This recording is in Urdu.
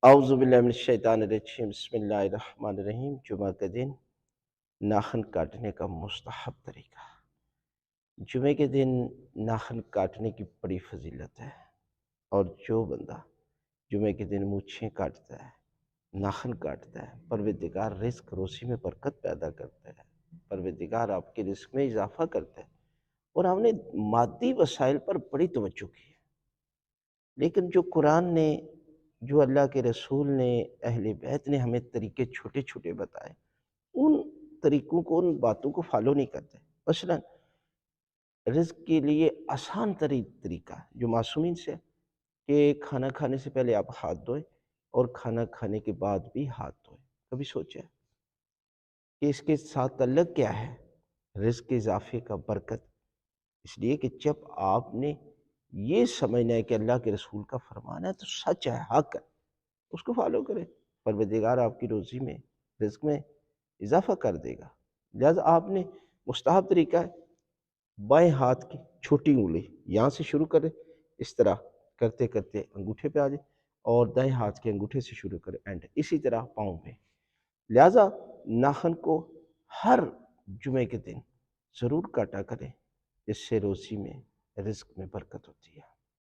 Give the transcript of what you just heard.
اعوذ باللہ من الشیطان الرجیم، بسم اللہ الرحمن الرحیم۔ جمعہ کے دن ناخن کاٹنے کا مستحب طریقہ۔ جمعے کے دن ناخن کاٹنے کی بڑی فضیلت ہے، اور جو بندہ جمعے کے دن مونچھیں کاٹتا ہے، ناخن کاٹتا ہے، پروردگار رزق روزی میں برکت پیدا کرتا ہے، پروردگار آپ کے رزق میں اضافہ کرتا ہے۔ اور ہم نے مادی وسائل پر بڑی توجہ کی ہے، لیکن جو قرآن نے، جو اللہ کے رسول نے، اہل بیت نے ہمیں طریقے چھوٹے چھوٹے بتائے، ان طریقوں کو، ان باتوں کو فالو نہیں کرتے۔ مثلا رزق کے لیے آسان ترین طریقہ جو معصومین سے ہے کہ کھانا کھانے سے پہلے آپ ہاتھ دھوئیں اور کھانا کھانے کے بعد بھی ہاتھ دھوئیں۔ کبھی سوچیں کہ اس کے ساتھ تعلق کیا ہے؟ رزق کے اضافے کا، برکت۔ اس لیے کہ جب آپ نے یہ سمجھنا ہے کہ اللہ کے رسول کا فرمان ہے تو سچ ہے، حق ہے، اس کو فالو کریں، پروردگار آپ کی روزی میں، رزق میں اضافہ کر دے گا۔ لہذا آپ نے مستحب طریقہ ہے، بائیں ہاتھ کی چھوٹی انگلی یہاں سے شروع کریں، اس طرح کرتے کرتے انگوٹھے پہ آ جائیں، اور دائیں ہاتھ کے انگوٹھے سے شروع کریں اینڈ اسی طرح پاؤں پہ۔ لہذا ناخن کو ہر جمعے کے دن ضرور کاٹا کریں، اس سے روزی میں، رزق میں برکت ہوتی ہے۔